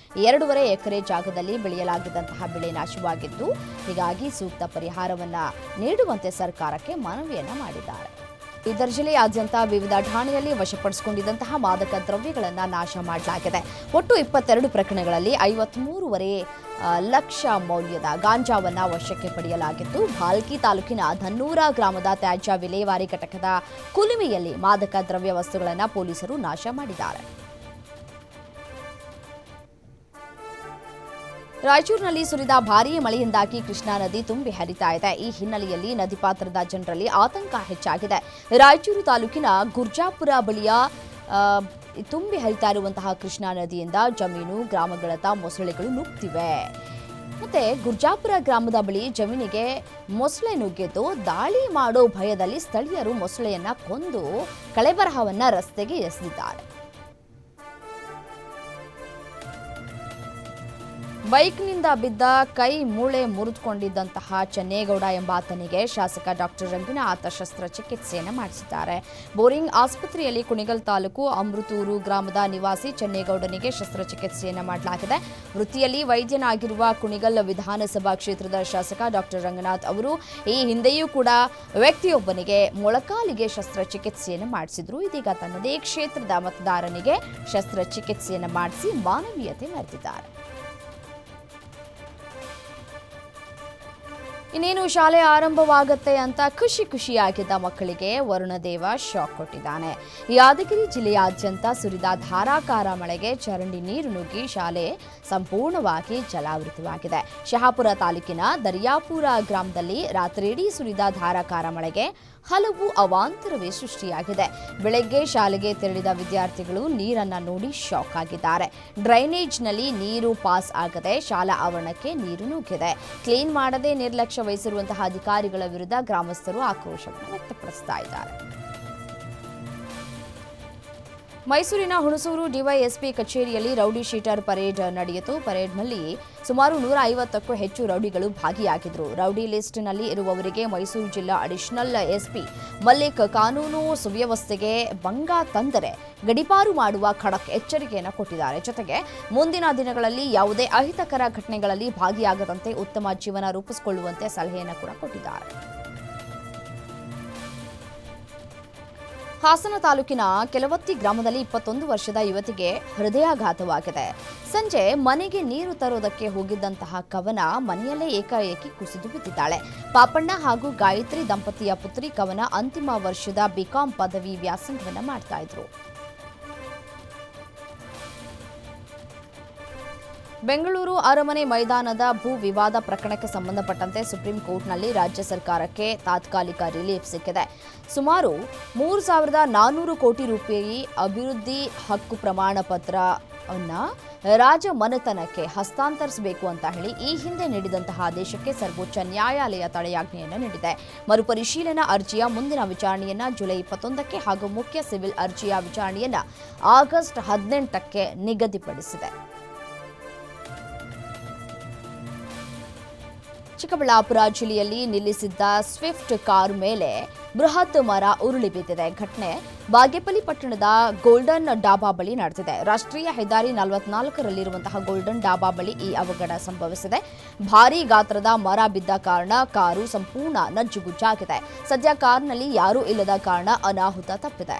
[SPEAKER 1] 2.5 ಎಕರೆ ಜಾಗದಲ್ಲಿ ಬೆಳೆಯಲಾಗಿದ್ದಂತಹ ಬೆಳೆ ನಾಶವಾಗಿದ್ದು, ಹೀಗಾಗಿ ಸೂಕ್ತ ಪರಿಹಾರವನ್ನ ನೀಡುವಂತೆ ಸರ್ಕಾರಕ್ಕೆ ಮನವಿಯನ್ನ ಮಾಡಿದ್ದಾರೆ. ಬೀದರ್ ಜಿಲ್ಲೆಯಾದ್ಯಂತ ವಿವಿಧ ಠಾಣೆಯಲ್ಲಿ ವಶಪಡಿಸಿಕೊಂಡಿದ್ದಂತಹ ಮಾದಕ ದ್ರವ್ಯಗಳನ್ನು ನಾಶ ಮಾಡಲಾಗಿದೆ. ಒಟ್ಟು 22 ಪ್ರಕರಣಗಳಲ್ಲಿ 53.5 ಲಕ್ಷ ಮೌಲ್ಯದ ಗಾಂಜಾವನ್ನು ವಶಕ್ಕೆ ಪಡೆಯಲಾಗಿತ್ತು. ಭಾಲ್ಕಿ ತಾಲೂಕಿನ ಧನ್ನೂರ ಗ್ರಾಮದ ತ್ಯಾಜ್ಯ ವಿಲೇವಾರಿ ಘಟಕದ ಕುಲುಮೆಯಲ್ಲಿ ಮಾದಕ ದ್ರವ್ಯ ವಸ್ತುಗಳನ್ನು ಪೊಲೀಸರು ನಾಶ ಮಾಡಿದ್ದಾರೆ. ರಾಯಚೂರಿನಲ್ಲಿ ಸುರಿದ ಭಾರೀ ಮಳೆಯಿಂದಾಗಿ ಕೃಷ್ಣಾ ನದಿ ತುಂಬಿ ಹರಿತಾ ಇದೆ. ಈ ಹಿನ್ನೆಲೆಯಲ್ಲಿ ನದಿ ಪಾತ್ರದ ಜನರಲ್ಲಿ ಆತಂಕ ಹೆಚ್ಚಾಗಿದೆ. ರಾಯಚೂರು ತಾಲೂಕಿನ ಗುರ್ಜಾಪುರ ಬಳಿಯ ತುಂಬಿ ಹರಿತಾ ಇರುವಂತಹ ಕೃಷ್ಣಾ ನದಿಯಿಂದ ಜಮೀನು, ಗ್ರಾಮಗಳತ್ತ ಮೊಸಳೆಗಳು ನುಗ್ಗುತ್ತಿವೆ. ಮತ್ತೆ ಗುರ್ಜಾಪುರ ಗ್ರಾಮದ ಬಳಿ ಜಮೀನಿಗೆ ಮೊಸಳೆ ನುಗ್ಗಿದ್ದು ದಾಳಿ ಮಾಡೋ ಭಯದಲ್ಲಿ ಸ್ಥಳೀಯರು ಮೊಸಳೆಯನ್ನ ಕೊಂದು ಕಳೆಬರಹವನ್ನ ರಸ್ತೆಗೆ ಎಸೆದಿದ್ದಾರೆ. ಬೈಕ್ನಿಂದ ಬಿದ್ದ ಕೈ ಮೂಳೆ ಮುರಿದುಕೊಂಡಿದ್ದಂತಹ ಚೆನ್ನೇಗೌಡ ಎಂಬಾತನಿಗೆ ಶಾಸಕ ಡಾಕ್ಟರ್ ರಂಗನಾಥ್ ಶಸ್ತ್ರಚಿಕಿತ್ಸೆಯನ್ನು ಮಾಡಿಸಿದ್ದಾರೆ. ಬೋರಿಂಗ್ ಆಸ್ಪತ್ರೆಯಲ್ಲಿ ಕುಣಿಗಲ್ ತಾಲೂಕು ಅಮೃತೂರು ಗ್ರಾಮದ ನಿವಾಸಿ ಚೆನ್ನೇಗೌಡನಿಗೆ ಶಸ್ತ್ರಚಿಕಿತ್ಸೆಯನ್ನು ಮಾಡಲಾಗಿದೆ. ವೃತ್ತಿಯಲ್ಲಿ ವೈದ್ಯನಾಗಿರುವ ಕುಣಿಗಲ್ ವಿಧಾನಸಭಾ ಕ್ಷೇತ್ರದ ಶಾಸಕ ಡಾಕ್ಟರ್ ರಂಗನಾಥ್ ಅವರು ಈ ಹಿಂದೆಯೂ ಕೂಡ ವ್ಯಕ್ತಿಯೊಬ್ಬನಿಗೆ ಮೊಳಕಾಲಿಗೆ ಶಸ್ತ್ರಚಿಕಿತ್ಸೆಯನ್ನು ಮಾಡಿಸಿದ್ರು. ಇದೀಗ ತನ್ನದೇ ಕ್ಷೇತ್ರದ ಮತದಾರನಿಗೆ ಶಸ್ತ್ರಚಿಕಿತ್ಸೆಯನ್ನು ಮಾಡಿಸಿ ಮಾನವೀಯತೆ ಮೆರೆದಿದ್ದಾರೆ. ಇನ್ನೇನು ಶಾಲೆ ಆರಂಭವಾಗುತ್ತೆ ಅಂತ ಖುಷಿಯಾಗಿದ್ದ ಮಕ್ಕಳಿಗೆ ವರುಣದೇವ ಶಾಕ್ ಕೊಟ್ಟಿದ್ದಾನೆ. ಯಾದಗಿರಿ ಜಿಲ್ಲೆಯಾದ್ಯಂತ ಸುರಿದ ಧಾರಾಕಾರ ಮಳೆಗೆ ಚರಂಡಿ ನೀರು ನುಗ್ಗಿ ಶಾಲೆ ಸಂಪೂರ್ಣವಾಗಿ ಜಲಾವೃತವಾಗಿದೆ. ಶಹಾಪುರ ತಾಲೂಕಿನ ದರಿಯಾಪುರ ಗ್ರಾಮದಲ್ಲಿ ರಾತ್ರಿಯಿಡೀ ಸುರಿದ ಧಾರಾಕಾರ ಮಳೆಗೆ ಹಲವು ಅವಾಂತರವೇ ಸೃಷ್ಟಿಯಾಗಿದೆ. ಬೆಳಗ್ಗೆ ಶಾಲೆಗೆ ತೆರಳಿದ ವಿದ್ಯಾರ್ಥಿಗಳು ನೀರನ್ನ ನೋಡಿ ಶಾಕ್ ಆಗಿದ್ದಾರೆ. ಡ್ರೈನೇಜ್ನಲ್ಲಿ ನೀರು ಪಾಸ್ ಆಗದೆ ಶಾಲಾ ಆವರಣಕ್ಕೆ ನೀರು ನುಗ್ಗಿದೆ. ಕ್ಲೀನ್ ಮಾಡದೆ ನಿರ್ಲಕ್ಷ್ಯ ವಹಿಸಿರುವಂತಹ ಅಧಿಕಾರಿಗಳ ವಿರುದ್ಧ ಗ್ರಾಮಸ್ಥರು ಆಕ್ರೋಶವನ್ನು ವ್ಯಕ್ತಪಡಿಸ್ತಾ ಇದ್ದಾರೆ. ಮೈಸೂರಿನ ಹುಣಸೂರು ಡಿವೈಎಸ್ಪಿ ಕಚೇರಿಯಲ್ಲಿ ರೌಡಿ ಶೀಟರ್ ಪರೇಡ್ ನಡೆಯಿತು. ಪರೇಡ್ನಲ್ಲಿ ಸುಮಾರು 150ಕ್ಕೂ ಹೆಚ್ಚು ರೌಡಿಗಳು ಭಾಗಿಯಾಗಿದ್ದರು. ರೌಡಿ ಲಿಸ್ಟ್ನಲ್ಲಿ ಇರುವವರಿಗೆ ಮೈಸೂರು ಜಿಲ್ಲಾ ಅಡಿಷನಲ್ ಎಸ್ಪಿ ಮಲ್ಲಿಕ್ ಕಾನೂನು ಸುವ್ಯವಸ್ಥೆಗೆ ಭಂಗ ತಂದರೆ ಗಡೀಪಾರು ಮಾಡುವ ಖಡಕ್ ಎಚ್ಚರಿಕೆಯನ್ನು ಕೊಟ್ಟಿದ್ದಾರೆ. ಜೊತೆಗೆ ಮುಂದಿನ ದಿನಗಳಲ್ಲಿ ಯಾವುದೇ ಅಹಿತಕರ ಘಟನೆಗಳಲ್ಲಿ ಭಾಗಿಯಾಗದಂತೆ ಉತ್ತಮ ಜೀವನ ರೂಪಿಸಿಕೊಳ್ಳುವಂತೆ ಸಲಹೆಯನ್ನು ಕೂಡ ಕೊಟ್ಟಿದ್ದಾರೆ. ಹಾಸನ ತಾಲೂಕಿನ ಕೆಲವತ್ತಿ ಗ್ರಾಮದಲ್ಲಿ 21 ವರ್ಷದ ಯುವತಿಗೆ ಹೃದಯಾಘಾತವಾಗಿದೆ. ಸಂಜೆ ಮನೆಗೆ ನೀರು ತರುವುದಕ್ಕೆ ಹೋಗಿದ್ದಂತಹ ಕವನ ಮನೆಯಲ್ಲೇ ಏಕಾಏಕಿ ಕುಸಿದು ಬಿದ್ದಿದ್ದಾಳೆ. ಪಾಪಣ್ಣ ಹಾಗೂ ಗಾಯತ್ರಿ ದಂಪತಿಯ ಪುತ್ರಿ ಕವನ ಅಂತಿಮ ವರ್ಷದ ಬಿಕಾಂ ಪದವಿ ವ್ಯಾಸಂಗವನ್ನು ಮಾಡ್ತಾ ಇದ್ರು. ಬೆಂಗಳೂರು ಅರಮನೆ ಮೈದಾನದ ಭೂ ವಿವಾದ ಪ್ರಕರಣಕ್ಕೆ ಸಂಬಂಧಪಟ್ಟಂತೆ ಸುಪ್ರೀಂ ಕೋರ್ಟ್ನಲ್ಲಿ ರಾಜ್ಯ ಸರ್ಕಾರಕ್ಕೆ ತಾತ್ಕಾಲಿಕ ರಿಲೀಫ್ ಸಿಕ್ಕಿದೆ. ಸುಮಾರು 3,400 ಕೋಟಿ ರೂಪಾಯಿ ಅಭಿವೃದ್ಧಿ ಹಕ್ಕು ಪ್ರಮಾಣ ಪತ್ರವನ್ನು ರಾಜಮನೆತನಕ್ಕೆ ಹಸ್ತಾಂತರಿಸಬೇಕು ಅಂತ ಹೇಳಿ ಈ ಹಿಂದೆ ನೀಡಿದಂತಹ ಆದೇಶಕ್ಕೆ ಸರ್ವೋಚ್ಚ ನ್ಯಾಯಾಲಯ ತಡೆಯಾಜ್ಞೆಯನ್ನು ನೀಡಿದೆ. ಮರುಪರಿಶೀಲನಾ ಅರ್ಜಿಯ ಮುಂದಿನ ವಿಚಾರಣೆಯನ್ನ ಜುಲೈ 21ಕ್ಕೆ ಹಾಗೂ ಮುಖ್ಯ ಸಿವಿಲ್ ಅರ್ಜಿಯ ವಿಚಾರಣೆಯನ್ನ ಆಗಸ್ಟ್ 18ಕ್ಕೆ ನಿಗದಿಪಡಿಸಿದೆ. ಚಿಕ್ಕಬಳ್ಳಾಪುರ ಜಿಲ್ಲೆಯಲ್ಲಿ ನಿಲ್ಲಿಸಿದ್ದ ಸ್ವಿಫ್ಟ್ ಕಾರ್ ಮೇಲೆ ಬೃಹತ್ ಮರ ಉರುಳಿ ಬಿದ್ದಿದೆ. ಘಟನೆ ಬಾಗೇಪಲ್ಲಿ ಪಟ್ಟಣದ ಗೋಲ್ಡನ್ ಡಾಬಾ ಬಳಿ ನಡೆದಿದೆ. ರಾಷ್ಟ್ರೀಯ ಹೆದ್ದಾರಿ 44ರಲ್ಲಿರುವಂತಹ ಗೋಲ್ಡನ್ ಡಾಬಾ ಬಳಿ ಈ ಅವಘಡ ಸಂಭವಿಸಿದೆ. ಭಾರೀ ಗಾತ್ರದ ಮರ ಬಿದ್ದ ಕಾರಣ ಕಾರು ಸಂಪೂರ್ಣ ನಜ್ಜುಗುಜ್ಜಾಗಿದೆ. ಸದ್ಯ ಕಾರ್ನಲ್ಲಿ ಯಾರೂ ಇಲ್ಲದ ಕಾರಣ ಅನಾಹುತ ತಪ್ಪಿದೆ.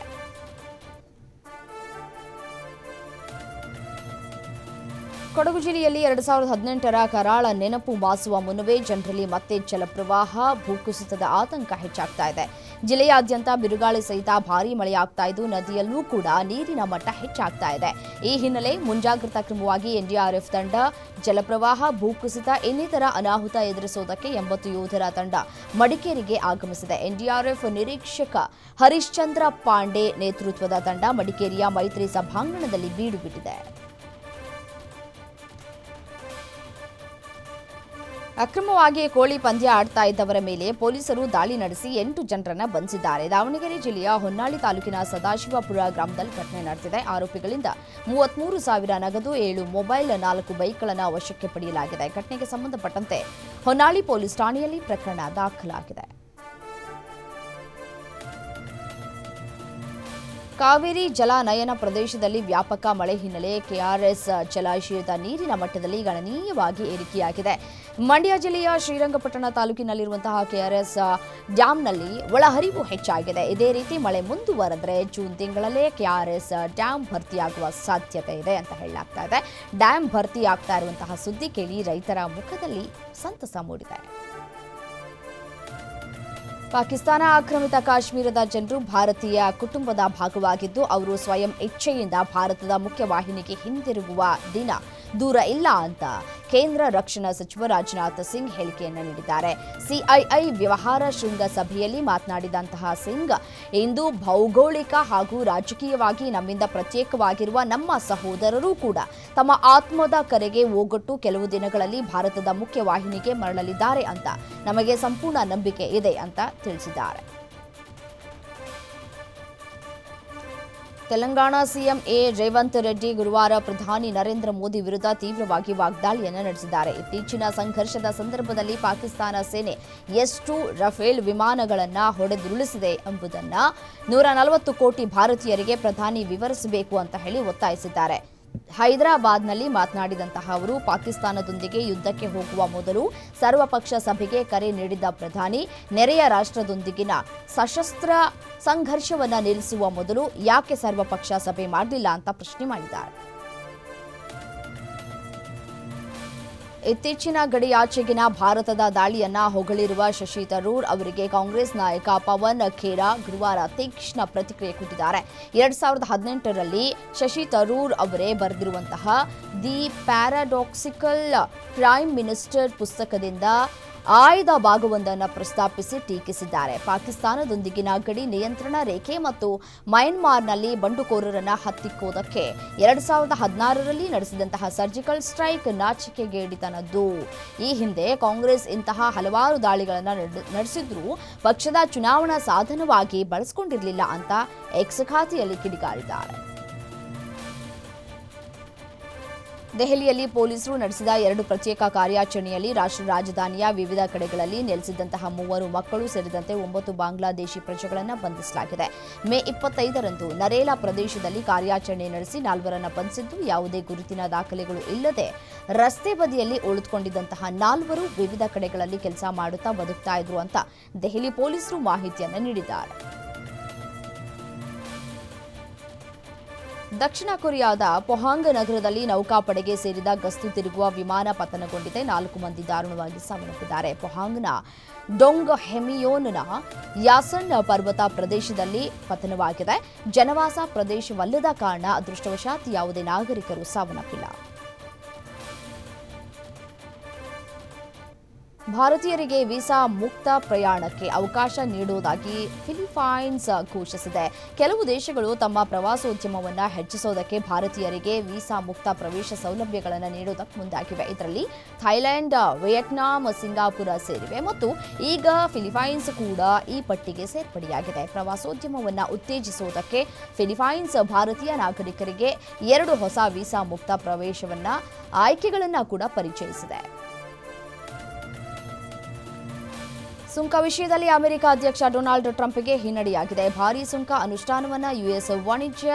[SPEAKER 1] ಕೊಡಗು ಜಿಲ್ಲೆಯಲ್ಲಿ 2018ರ ಕರಾಳ ನೆನಪು ಮಾಸುವ ಮುನ್ನವೇ ಜನರಲ್ಲಿ ಮತ್ತೆ ಜಲಪ್ರವಾಹ, ಭೂಕುಸಿತದ ಆತಂಕ ಹೆಚ್ಚಾಗ್ತಾ ಇದೆ. ಜಿಲ್ಲೆಯಾದ್ಯಂತ ಬಿರುಗಾಳಿ ಸಹಿತ ಭಾರೀ ಮಳೆಯಾಗ್ತಾ ಇದ್ದು ನದಿಯಲ್ಲೂ ಕೂಡ ನೀರಿನ ಮಟ್ಟ ಹೆಚ್ಚಾಗ್ತಾ ಇದೆ. ಈ ಹಿನ್ನೆಲೆ ಮುಂಜಾಗ್ರತಾ ಕ್ರಮವಾಗಿ ಎನ್ಡಿಆರ್ಎಫ್ ತಂಡ ಜಲಪ್ರವಾಹ, ಭೂಕುಸಿತ ಇನ್ನಿತರ ಅನಾಹುತ ಎದುರಿಸುವುದಕ್ಕೆ 80 ಯೋಧರ ತಂಡ ಮಡಿಕೇರಿಗೆ ಆಗಮಿಸಿದೆ. ಎನ್ಡಿಆರ್ಎಫ್ ನಿರೀಕ್ಷಕ ಹರಿಶ್ಚಂದ್ರ ಪಾಂಡೆ ನೇತೃತ್ವದ ತಂಡ ಮಡಿಕೇರಿಯ ಮೈತ್ರಿ ಸಭಾಂಗಣದಲ್ಲಿ ಬೀಡು ಬಿಟ್ಟಿದೆ. ಅಕ್ರಮವಾಗಿ ಕೋಳಿ ಪಂದ್ಯ ಆಡ್ತಾ ಇದ್ದವರ ಮೇಲೆ ಪೊಲೀಸರು ದಾಳಿ ನಡೆಸಿ 8 ಜನರನ್ನ ಬಂಧಿಸಿದ್ದಾರೆ. ದಾವಣಗೆರೆ ಜಿಲ್ಲೆಯ ಹೊನ್ನಾಳಿ ತಾಲೂಕಿನ ಸದಾಶಿವಪುರ ಗ್ರಾಮದಲ್ಲಿ ಘಟನೆ ನಡೆದಿದೆ. ಆರೋಪಿಗಳಿಂದ 33,000 ನಗದು, 7 ಮೊಬೈಲ್, 4 ಬೈಕ್ಗಳನ್ನು ವಶಕ್ಕೆ ಪಡೆಯಲಾಗಿದೆ. ಘಟನೆಗೆ ಸಂಬಂಧಪಟ್ಟಂತೆ ಹೊನ್ನಾಳಿ ಪೊಲೀಸ್ ಠಾಣೆಯಲ್ಲಿ ಪ್ರಕರಣ ದಾಖಲಾಗಿದೆ. ಕಾವೇರಿ ಜಲಾನಯನ ಪ್ರದೇಶದಲ್ಲಿ ವ್ಯಾಪಕ ಮಳೆ ಹಿನ್ನೆಲೆ ಕೆಆರ್ಎಸ್ ಜಲಾಶಯದ ನೀರಿನ ಮಟ್ಟದಲ್ಲಿ ಗಣನೀಯವಾಗಿ ಏರಿಕೆಯಾಗಿದೆ. ಮಂಡ್ಯ ಜಿಲ್ಲೆಯ ಶ್ರೀರಂಗಪಟ್ಟಣ ತಾಲೂಕಿನಲ್ಲಿರುವಂತಹ ಕೆಆರ್ಎಸ್ ಡ್ಯಾಂನಲ್ಲಿ ಒಳಹರಿವು ಹೆಚ್ಚಾಗಿದೆ. ಇದೇ ರೀತಿ ಮಳೆ ಮುಂದುವರೆದರೆ ಜೂನ್ ತಿಂಗಳಲ್ಲೇ ಕೆಆರ್ಎಸ್ ಡ್ಯಾಂ ಭರ್ತಿಯಾಗುವ ಸಾಧ್ಯತೆ ಇದೆ ಅಂತ ಹೇಳಲಾಗ್ತಾ ಇದೆ. ಡ್ಯಾಂ ಭರ್ತಿಯಾಗ್ತಾ ಇರುವಂತಹ ಸುದ್ದಿ ಕೇಳಿ ರೈತರ ಮುಖದಲ್ಲಿ ಸಂತಸ ಮೂಡಿದೆ. ಪಾಕಿಸ್ತಾನ ಆಕ್ರಮಿತ ಕಾಶ್ಮೀರದ ಜನರು ಭಾರತೀಯ ಕುಟುಂಬದ ಭಾಗವಾಗಿದ್ದು ಅವರು ಸ್ವಯಂ ಇಚ್ಛೆಯಿಂದ ಭಾರತದ ಮುಖ್ಯವಾಹಿನಿಗೆ ಹಿಂದಿರುಗುವ ದಿನ ದೂರ ಇಲ್ಲ ಅಂತ ಕೇಂದ್ರ ರಕ್ಷಣಾ ಸಚಿವ ರಾಜನಾಥ್ ಸಿಂಗ್ ಹೇಳಿಕೆಯನ್ನು ನೀಡಿದ್ದಾರೆ. ಸಿಐಐ ವ್ಯವಹಾರ ಶೃಂಗಸಭೆಯಲ್ಲಿ ಮಾತನಾಡಿದಂತಹ ಸಿಂಗ್, ಇಂದು ಭೌಗೋಳಿಕ ಹಾಗೂ ರಾಜಕೀಯವಾಗಿ ನಮ್ಮಿಂದ ಪ್ರತ್ಯೇಕವಾಗಿರುವ ನಮ್ಮ ಸಹೋದರರೂ ಕೂಡ ತಮ್ಮ ಆತ್ಮದ ಕರೆಗೆ ಓಗೊಟ್ಟು ಕೆಲವು ದಿನಗಳಲ್ಲಿ ಭಾರತದ ಮುಖ್ಯವಾಹಿನಿಗೆ ಮರಳಲಿದ್ದಾರೆ ಅಂತ ನಮಗೆ ಸಂಪೂರ್ಣ ನಂಬಿಕೆ ಇದೆ ಅಂತ ತಿಳಿಸಿದ್ದಾರೆ. ತೆಲಂಗಾಣ ಸಿಎಂ ರೇವಂತ್ ರೆಡ್ಡಿ ಗುರುವಾರ ಪ್ರಧಾನಿ ನರೇಂದ್ರ ಮೋದಿ ವಿರುದ್ಧ ತೀವ್ರವಾಗಿ ವಾಗ್ದಾಳಿಯನ್ನು ನಡೆಸಿದ್ದಾರೆ. ಇತ್ತೀಚಿನ ಸಂಘರ್ಷದ ಸಂದರ್ಭದಲ್ಲಿ ಪಾಕಿಸ್ತಾನ ಸೇನೆ ಎಷ್ಟು ರಫೇಲ್ ವಿಮಾನಗಳನ್ನು ಹೊಡೆದುರುಳಿಸಿದೆ ಎಂಬುದನ್ನು 140 ಕೋಟಿ ಭಾರತೀಯರಿಗೆ ಪ್ರಧಾನಿ ವಿವರಿಸಬೇಕು ಅಂತ ಹೇಳಿ ಒತ್ತಾಯಿಸಿದ್ದಾರೆ. ಹೈದರಾಬಾದ್ನಲ್ಲಿ ಮಾತನಾಡಿದಂತಹ ಅವರು ಪಾಕಿಸ್ತಾನದೊಂದಿಗೆ ಯುದ್ಧಕ್ಕೆ ಹೋಗುವ ಮೊದಲು ಸರ್ವಪಕ್ಷ ಸಭೆಗೆ ಕರೆ ನೀಡಿದ್ದ ಪ್ರಧಾನಿ ನೆರೆಯ ರಾಷ್ಟ್ರದೊಂದಿಗಿನ ಸಶಸ್ತ್ರ ಸಂಘರ್ಷವನ್ನು ನಿಲ್ಲಿಸುವ ಮೊದಲು ಯಾಕೆ ಸರ್ವಪಕ್ಷ ಸಭೆ ಮಾಡಲಿಲ್ಲ ಅಂತ ಪ್ರಶ್ನೆ ಮಾಡಿದ್ದಾರೆ. ಇತ್ತೀಚಿನ ಗಡಿಯಾಚೆಗಿನ ಭಾರತದ ದಾಳಿಯನ್ನ ಹೊಗಳಿರುವ ಶಶಿ ತರೂರ್ ಅವರಿಗೆ ಕಾಂಗ್ರೆಸ್ ನಾಯಕ ಪವನ್ ಖೇರಾ ಗುರುವಾರ ತೀಕ್ಷ್ಣ ಪ್ರತಿಕ್ರಿಯೆ ಕೊಟ್ಟಿದ್ದಾರೆ. 2018ರಲ್ಲಿ ಶಶಿ ತರೂರ್ ಅವರೇ ಬರೆದಿರುವಂತಹ ದಿ ಪ್ಯಾರಾಡಾಕ್ಸಿಕಲ್ ಪ್ರೈಮ್ ಮಿನಿಸ್ಟರ್ ಪುಸ್ತಕದಿಂದ ಆಯ್ದ ಭಾಗವೊಂದನ್ನು ಪ್ರಸ್ತಾಪಿಸಿ ಟೀಕಿಸಿದ್ದಾರೆ. ಪಾಕಿಸ್ತಾನದೊಂದಿಗಿನ ಗಡಿ ನಿಯಂತ್ರಣ ರೇಖೆ ಮತ್ತು ಮಯನ್ಮಾರ್ನಲ್ಲಿ ಬಂಡುಕೋರರನ್ನ ಹತ್ತಿಕ್ಕೋದಕ್ಕೆ 2016ರಲ್ಲಿ ನಡೆಸಿದಂತಹ ಸರ್ಜಿಕಲ್ ಸ್ಟ್ರೈಕ್ ನಾಚಿಕೆಗೇಡಿತನದ್ದು. ಈ ಹಿಂದೆ ಕಾಂಗ್ರೆಸ್ ಇಂತಹ ಹಲವಾರು ದಾಳಿಗಳನ್ನು ನಡೆಸಿದ್ರೂ ಪಕ್ಷದ ಚುನಾವಣಾ ಸಾಧನವಾಗಿ ಬಳಸಿಕೊಂಡಿರಲಿಲ್ಲ ಅಂತ ಎಕ್ಸ್ ಖಾತೆಯಲ್ಲಿ ಕಿಡಿಕಾರಿದ್ದಾರೆ. ದೆಹಲಿಯಲ್ಲಿ ಪೊಲೀಸರು ನಡೆಸಿದ 2 ಪ್ರತ್ಯೇಕ ಕಾರ್ಯಾಚರಣೆಯಲ್ಲಿ ರಾಷ್ಟ್ರ ರಾಜಧಾನಿಯ ವಿವಿಧ ಕಡೆಗಳಲ್ಲಿ ನೆಲೆಸಿದ್ದಂತಹ 3 ಮಕ್ಕಳು ಸೇರಿದಂತೆ 9 ಬಾಂಗ್ಲಾದೇಶಿ ಪ್ರಜೆಗಳನ್ನು ಬಂಧಿಸಲಾಗಿದೆ. ಮೇ 25ರಂದು ನರೇಲಾ ಪ್ರದೇಶದಲ್ಲಿ ಕಾರ್ಯಾಚರಣೆ ನಡೆಸಿ 4ರನ್ನು ಬಂಧಿಸಿದ್ದು, ಯಾವುದೇ ಗುರುತಿನ ದಾಖಲೆಗಳು ಇಲ್ಲದೆ ರಸ್ತೆ ಬದಿಯಲ್ಲಿ ಉಳಿದುಕೊಂಡಿದ್ದಂತಹ 4 ವಿವಿಧ ಕಡೆಗಳಲ್ಲಿ ಕೆಲಸ ಮಾಡುತ್ತಾ ಬದುಕ್ತಾ ಇದ್ರು ಅಂತ ದೆಹಲಿ ಪೊಲೀಸರು ಮಾಹಿತಿಯನ್ನು ನೀಡಿದ್ದಾರೆ. ದಕ್ಷಿಣ ಕೊರಿಯಾದ ಪೊಹಾಂಗ್ ನಗರದಲ್ಲಿ ನೌಕಾಪಡೆಗೆ ಸೇರಿದ ಗಸ್ತು ತಿರುಗುವ ವಿಮಾನ ಪತನಗೊಂಡಿದೆ. 4 ಮಂದಿ ದಾರುಣವಾಗಿ ಸಾವನ್ನಪ್ಪಿದ್ದಾರೆ. ಪೊಹಾಂಗ್ನ ಡೊಂಗ್ ಹೆಮಿಯೋನ್ನ ಯಾಸನ್ ಪರ್ವತ ಪ್ರದೇಶದಲ್ಲಿ ಪತನವಾಗಿದೆ. ಜನವಾಸ ಪ್ರದೇಶವಲ್ಲದ ಕಾರಣ ಅದೃಷ್ಟವಶಾತ್ ಯಾವುದೇ ನಾಗರಿಕರು ಸಾವನ್ನಪ್ಪಿಲ್ಲ. ಭಾರತೀಯರಿಗೆ ವೀಸಾ ಮುಕ್ತ ಪ್ರಯಾಣಕ್ಕೆ ಅವಕಾಶ ನೀಡುವುದಾಗಿ ಫಿಲಿಪೈನ್ಸ್ ಘೋಷಿಸಿದೆ. ಕೆಲವು ದೇಶಗಳು ತಮ್ಮ ಪ್ರವಾಸೋದ್ಯಮವನ್ನು ಹೆಚ್ಚಿಸುವುದಕ್ಕೆ ಭಾರತೀಯರಿಗೆ ವೀಸಾ ಮುಕ್ತ ಪ್ರವೇಶ ಸೌಲಭ್ಯಗಳನ್ನು ನೀಡುವುದಕ್ಕೆ ಮುಂದಾಗಿವೆ. ಇದರಲ್ಲಿ ಥೈಲ್ಯಾಂಡ್, ವಿಯೆಟ್ನಾಂ, ಸಿಂಗಾಪುರ ಸೇರಿವೆ ಮತ್ತು ಈಗ ಫಿಲಿಪೈನ್ಸ್ ಕೂಡ ಈ ಪಟ್ಟಿಗೆ ಸೇರ್ಪಡೆಯಾಗಿದೆ. ಪ್ರವಾಸೋದ್ಯಮವನ್ನು ಉತ್ತೇಜಿಸುವುದಕ್ಕೆ ಫಿಲಿಪೈನ್ಸ್ ಭಾರತೀಯ ನಾಗರಿಕರಿಗೆ 2 ಹೊಸ ವೀಸಾ ಮುಕ್ತ ಪ್ರವೇಶವನ್ನು ಆಯ್ಕೆಗಳನ್ನು ಕೂಡ ಪರಿಚಯಿಸಿದೆ. ಸುಂಕ ವಿಷಯದಲ್ಲಿ ಅಮೆರಿಕ ಅಧ್ಯಕ್ಷ ಡೊನಾಲ್ಡ್ ಟ್ರಂಪ್ಗೆ ಹಿನ್ನಡೆಯಾಗಿದೆ. ಭಾರೀ ಸುಂಕ ಅನುಷ್ಠಾನವನ್ನು ಯುಎಸ್ ವಾಣಿಜ್ಯ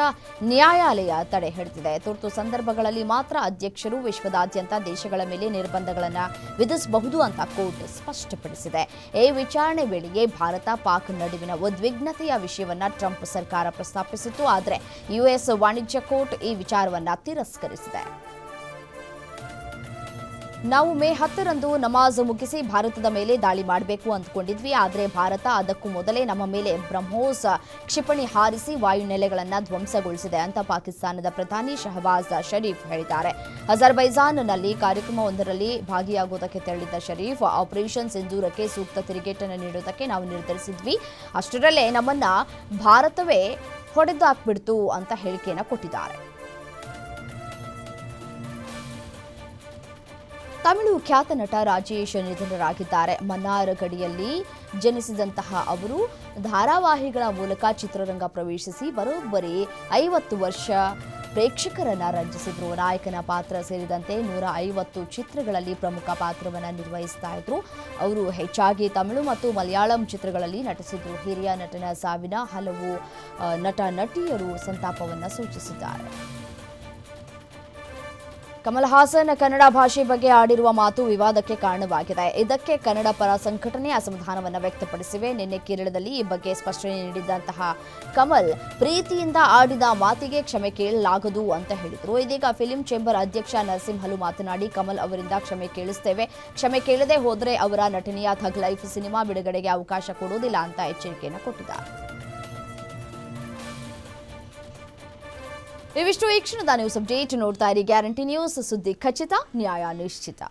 [SPEAKER 1] ನ್ಯಾಯಾಲಯ ತಡೆ ಹಿಡಿದಿದೆ. ತುರ್ತು ಸಂದರ್ಭಗಳಲ್ಲಿ ಮಾತ್ರ ಅಧ್ಯಕ್ಷರು ವಿಶ್ವದಾದ್ಯಂತ ದೇಶಗಳ ಮೇಲೆ ನಿರ್ಬಂಧಗಳನ್ನು ವಿಧಿಸಬಹುದು ಅಂತ ಕೋರ್ಟ್ ಸ್ಪಷ್ಟಪಡಿಸಿದೆ. ಈ ವಿಚಾರಣೆ ವೇಳೆಗೆ ಭಾರತ ಪಾಕ್ ನಡುವಿನ ಉದ್ವಿಗ್ನತೆಯ ವಿಷಯವನ್ನು ಟ್ರಂಪ್ ಸರ್ಕಾರ ಪ್ರಸ್ತಾಪಿಸಿತ್ತು. ಆದರೆ ಯುಎಸ್ ವಾಣಿಜ್ಯ ಕೋರ್ಟ್ ಈ ವಿಚಾರವನ್ನು ತಿರಸ್ಕರಿಸಿದೆ. ನಾವು ಮೇ 10ರಂದು ನಮಾಜ್ ಮುಗಿಸಿ ಭಾರತದ ಮೇಲೆ ದಾಳಿ ಮಾಡಬೇಕು ಅಂದ್ಕೊಂಡಿದ್ವಿ. ಆದರೆ ಭಾರತ ಅದಕ್ಕೂ ಮೊದಲೇ ನಮ್ಮ ಮೇಲೆ ಬ್ರಹ್ಮೋಸ್ ಕ್ಷಿಪಣಿ ಹಾರಿಸಿ ವಾಯುನೆಲೆಗಳನ್ನು ಧ್ವಂಸಗೊಳಿಸಿದೆ ಅಂತ ಪಾಕಿಸ್ತಾನದ ಪ್ರಧಾನಿ ಶಹಬಾಜ್ ಶರೀಫ್ ಹೇಳಿದ್ದಾರೆ. ಅಜರ್ಬೈಜಾನ್ನಲ್ಲಿ ಕಾರ್ಯಕ್ರಮವೊಂದರಲ್ಲಿ ಭಾಗಿಯಾಗುವುದಕ್ಕೆ ತೆರಳಿದ್ದ ಶರೀಫ್, ಆಪರೇಷನ್ ಸಿಂಧೂರಕ್ಕೆ ಸೂಕ್ತ ತಿರುಗೇಟನ್ನು ನೀಡುವುದಕ್ಕೆ ನಾವು ನಿರ್ಧರಿಸಿದ್ವಿ. ಅಷ್ಟರಲ್ಲೇ ನಮ್ಮನ್ನ ಭಾರತವೇ ಹೊಡೆದಾಕ್ಬಿಡ್ತು ಅಂತ ಹೇಳಿಕೆಯನ್ನು ಕೊಟ್ಟಿದ್ದಾರೆ. ತಮಿಳು ಖ್ಯಾತ ನಟ ರಾಜೇಶ್ ನಿಧನರಾಗಿದ್ದಾರೆ. ಮನ್ನಾರ್ ಗಡಿಯಲ್ಲಿ ಜನಿಸಿದಂತಹ ಅವರು ಧಾರಾವಾಹಿಗಳ ಮೂಲಕ ಚಿತ್ರರಂಗ ಪ್ರವೇಶಿಸಿ ಬರೋಬ್ಬರಿ 50 ವರ್ಷ ಪ್ರೇಕ್ಷಕರನ್ನ ರಂಜಿಸಿದ್ರು. ನಾಯಕನ ಪಾತ್ರ ಸೇರಿದಂತೆ 150 ಚಿತ್ರಗಳಲ್ಲಿ ಪ್ರಮುಖ ಪಾತ್ರವನ್ನು ನಿರ್ವಹಿಸ್ತಾ ಇದ್ರು. ಅವರು ಹೆಚ್ಚಾಗಿ ತಮಿಳು ಮತ್ತು ಮಲಯಾಳಂ ಚಿತ್ರಗಳಲ್ಲಿ ನಟಿಸಿದ್ರು. ಹಿರಿಯ ನಟನ ಸಾವಿನ ಹಲವು ನಟ ನಟಿಯರು ಸಂತಾಪವನ್ನು ಸೂಚಿಸಿದ್ದಾರೆ. ಕಮಲ್ ಹಾಸನ್ ಕನ್ನಡ ಭಾಷೆ ಬಗ್ಗೆ ಆಡಿರುವ ಮಾತು ವಿವಾದಕ್ಕೆ ಕಾರಣವಾಗಿದೆ. ಇದಕ್ಕೆ ಕನ್ನಡ ಪರ ಸಂಘಟನೆ ಅಸಮಾಧಾನವನ್ನು ವ್ಯಕ್ತಪಡಿಸಿವೆ. ನಿನ್ನೆ ಕೇರಳದಲ್ಲಿ ಈ ಬಗ್ಗೆ ಸ್ಪಷ್ಟನೆ ನೀಡಿದಂತಹ ಕಮಲ್, ಪ್ರೀತಿಯಿಂದ ಆಡಿದ ಮಾತಿಗೆ ಕ್ಷಮೆ ಕೇಳಲಾಗದು ಅಂತ ಹೇಳಿದರು. ಇದೀಗ ಫಿಲ್ಮ್ ಚೇಂಬರ್ ಅಧ್ಯಕ್ಷ ನರಸಿಂಹಲು ಮಾತನಾಡಿ, ಕಮಲ್ ಅವರಿಂದ ಕ್ಷಮೆ ಕೇಳಿಸ್ತೇವೆ, ಕ್ಷಮೆ ಕೇಳದೆ ಹೋದರೆ ಅವರ ನಟನೆಯ ಥಗ್ ಲೈಫ್ ಸಿನಿಮಾ ಬಿಡುಗಡೆಗೆ ಅವಕಾಶ ಕೊಡುವುದಿಲ್ಲ ಅಂತ ಎಚ್ಚರಿಕೆಯನ್ನು ಕೊಟ್ಟಿದ್ದಾರೆ. ಇವಿಷ್ಟು ಈ ಕ್ಷಣದ ನ್ಯೂಸ್ ಅಪ್ಡೇಟ್. ನೋಡ್ತಾ ಇರಿ ಗ್ಯಾರಂಟಿ ನ್ಯೂಸ್, ಸುದ್ದಿ ಖಚಿತ, ನ್ಯಾಯ ನಿಶ್ಚಿತ.